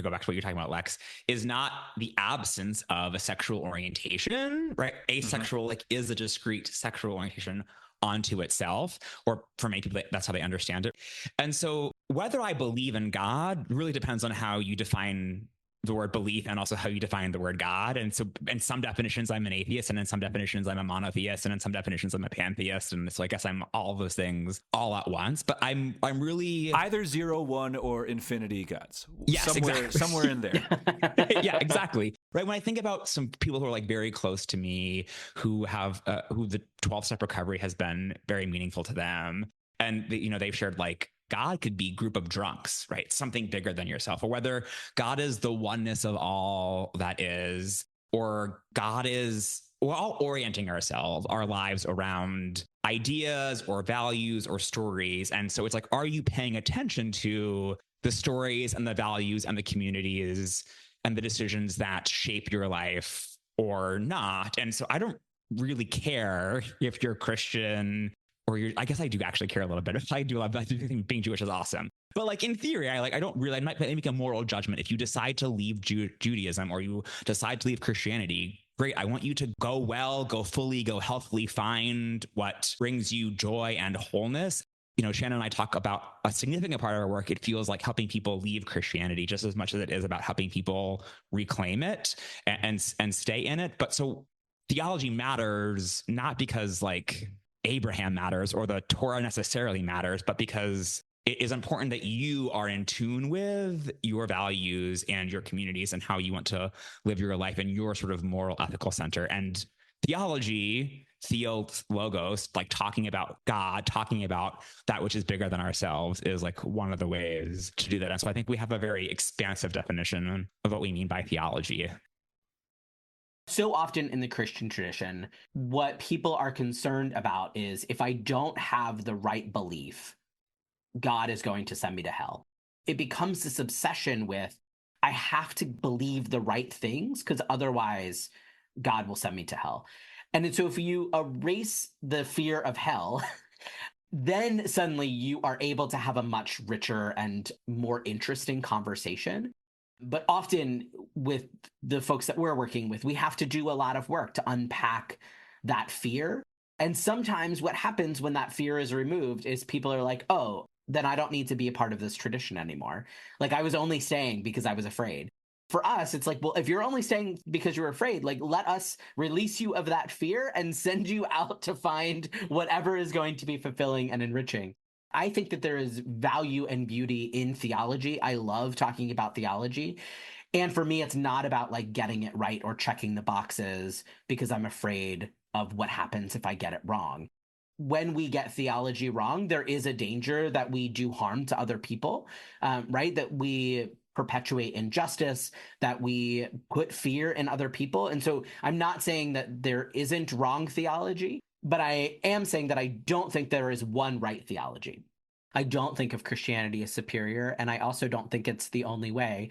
go back to what you're talking about, Lex, is not the absence of a sexual orientation, right? Asexual like is a discrete sexual orientation onto itself, or for many people, that's how they understand it. And so whether I believe in God really depends on how you define the word belief and also how you define the word God. And so in some definitions, I'm an atheist, and in some definitions, I'm a monotheist, and in some definitions, I'm a pantheist. And so I guess I'm all those things all at once. But I'm really either 0, 1, or infinity gods. Yes, somewhere in there. Yeah, exactly. Right. When I think about some people who are like very close to me, who have who the 12-step recovery has been very meaningful to them, and they've shared like God could be group of drunks, right? Something bigger than yourself, or whether God is the oneness of all that is, or God is, we're all orienting ourselves, our lives around ideas or values or stories. And so it's like, are you paying attention to the stories and the values and the communities and the decisions that shape your life or not? And so I don't really care if you're Christian or I guess I do actually care a little bit. If I do love, I do think being Jewish is awesome. But like in theory, I might make a moral judgment. If you decide to leave Judaism or you decide to leave Christianity, great. I want you to go well, go fully, go healthily, find what brings you joy and wholeness. Shannon and I talk about a significant part of our work. It feels like helping people leave Christianity just as much as it is about helping people reclaim it and stay in it. But so theology matters not because like Abraham matters or the Torah necessarily matters, but because it is important that you are in tune with your values and your communities and how you want to live your life and your sort of moral ethical center. And theology, logos, like talking about God, talking about that which is bigger than ourselves, is like one of the ways to do that. And so I think we have a very expansive definition of what we mean by theology. So often in the Christian tradition, what people are concerned about is if I don't have the right belief, God is going to send me to hell. It becomes this obsession with, I have to believe the right things because otherwise God will send me to hell. And so if you erase the fear of hell, then suddenly you are able to have a much richer and more interesting conversation. But often with the folks that we're working with, we have to do a lot of work to unpack that fear. And sometimes what happens when that fear is removed is people are like, oh, then I don't need to be a part of this tradition anymore. Like I was only staying because I was afraid. For us, it's like, well, if you're only staying because you're afraid, like let us release you of that fear and send you out to find whatever is going to be fulfilling and enriching. I think that there is value and beauty in theology. I love talking about theology. And for me, it's not about like getting it right or checking the boxes because I'm afraid of what happens if I get it wrong. When we get theology wrong, there is a danger that we do harm to other people, right? That we perpetuate injustice, that we put fear in other people. And so I'm not saying that there isn't wrong theology, but I am saying that I don't think there is one right theology. I don't think of Christianity as superior, and I also don't think it's the only way,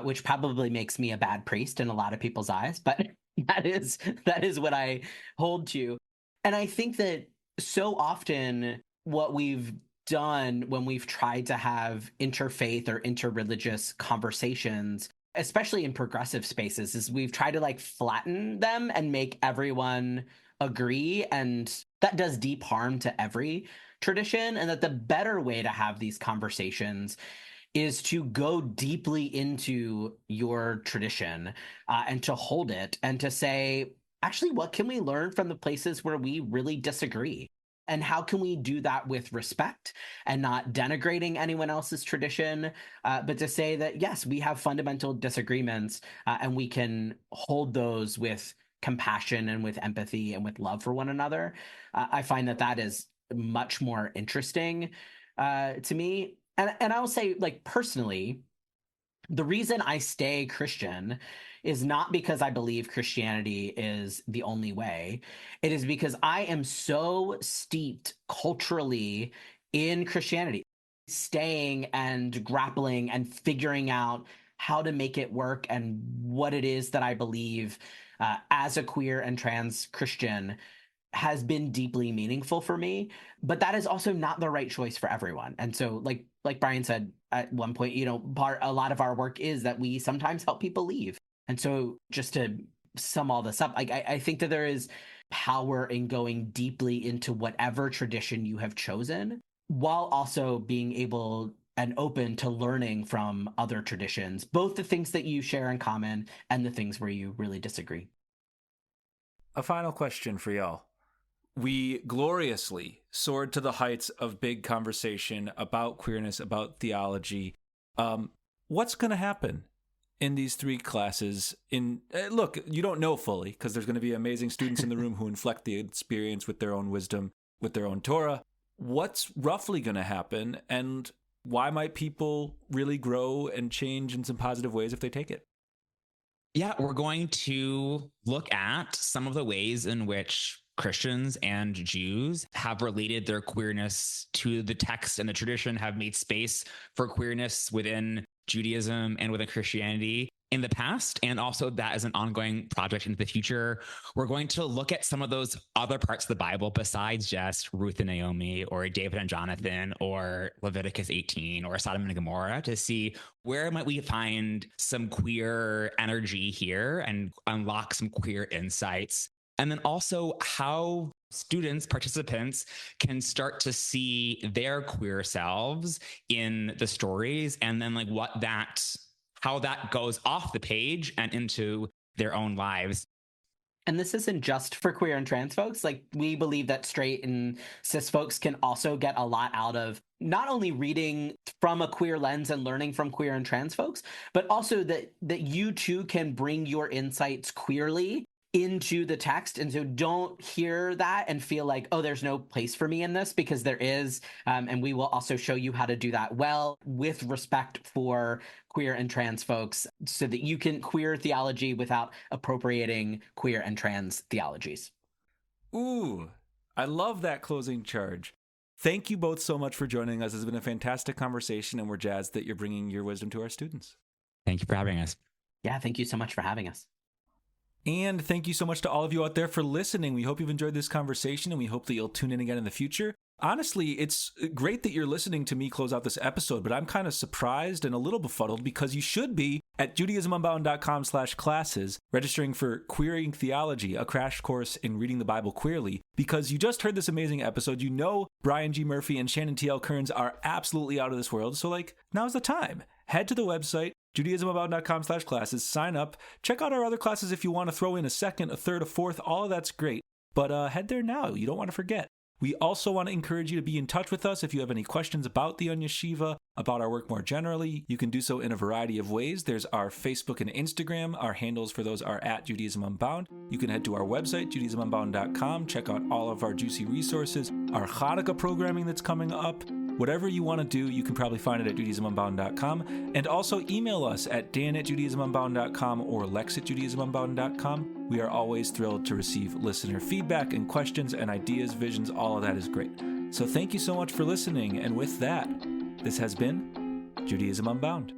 which probably makes me a bad priest in a lot of people's eyes, but that is what I hold to. And I think that so often what we've done when we've tried to have interfaith or interreligious conversations, especially in progressive spaces, is we've tried to like flatten them and make everyone agree. And that does deep harm to every tradition. And that the better way to have these conversations is to go deeply into your tradition and to hold it and to say, actually, what can we learn from the places where we really disagree? And how can we do that with respect and not denigrating anyone else's tradition, but to say that, yes, we have fundamental disagreements and we can hold those with compassion and with empathy and with love for one another. I find that that is much more interesting to me. And I will say, like, personally, the reason I stay Christian is not because I believe Christianity is the only way. It is because I am so steeped culturally in Christianity, staying and grappling and figuring out how to make it work and what it is that I believe as a queer and trans Christian has been deeply meaningful for me, but that is also not the right choice for everyone. And so like Brian said at one point, a lot of our work is that we sometimes help people leave. And so just to sum all this up, I think that there is power in going deeply into whatever tradition you have chosen, while also being able and open to learning from other traditions, both the things that you share in common and the things where you really disagree. A final question for y'all. We gloriously soared to the heights of big conversation about queerness, about theology. What's going to happen in these three classes? Look, you don't know fully because there's going to be amazing students in the room who inflect the experience with their own wisdom, with their own Torah. What's roughly going to happen, and why might people really grow and change in some positive ways if they take it? Yeah, we're going to look at some of the ways in which Christians and Jews have related their queerness to the text and the tradition, have made space for queerness within Judaism and within Christianity in the past, and also that as an ongoing project into the future. We're going to look at some of those other parts of the Bible besides just Ruth and Naomi or David and Jonathan or Leviticus 18 or Sodom and Gomorrah to see where might we find some queer energy here and unlock some queer insights. And then also how students, participants can start to see their queer selves in the stories, and then how that goes off the page and into their own lives. And this isn't just for queer and trans folks. Like, we believe that straight and cis folks can also get a lot out of not only reading from a queer lens and learning from queer and trans folks, but also that you too can bring your insights queerly into the text. And so don't hear that and feel like, oh, there's no place for me in this, because there is. And we will also show you how to do that well with respect for queer and trans folks so that you can queer theology without appropriating queer and trans theologies. Ooh, I love that closing charge. Thank you both so much for joining us. It's been a fantastic conversation, and we're jazzed that you're bringing your wisdom to our students. Thank you for having us. Yeah, thank you so much for having us. And thank you so much to all of you out there for listening. We hope you've enjoyed this conversation, and we hope that you'll tune in again in the future. Honestly, it's great that you're listening to me close out this episode, but I'm kind of surprised and a little befuddled because you should be at judaismunbound.com/classes registering for Queering Theology, a crash course in reading the Bible queerly, because you just heard this amazing episode. You know Brian G. Murphy and Shannon T.L. Kearns are absolutely out of this world, so now's the time. Head to the website, judaismunbound.com/classes, sign up, check out our other classes if you want to throw in a second, a third, a fourth, all of that's great, but head there now. You don't want to forget. We also want to encourage you to be in touch with us if you have any questions about the Onion Yeshiva, about our work more generally. You can do so in a variety of ways. There's our Facebook and Instagram. Our handles for those are at Judaism Unbound. You can head to our website, judaismunbound.com, check out all of our juicy resources, our Hanukkah programming that's coming up. Whatever you want to do, you can probably find it at judaismunbound.com. And also email us at dan@judaismunbound.com or lex@judaismunbound.com. We are always thrilled to receive listener feedback and questions and ideas, visions. All of that is great. So thank you so much for listening. And with that, this has been Judaism Unbound.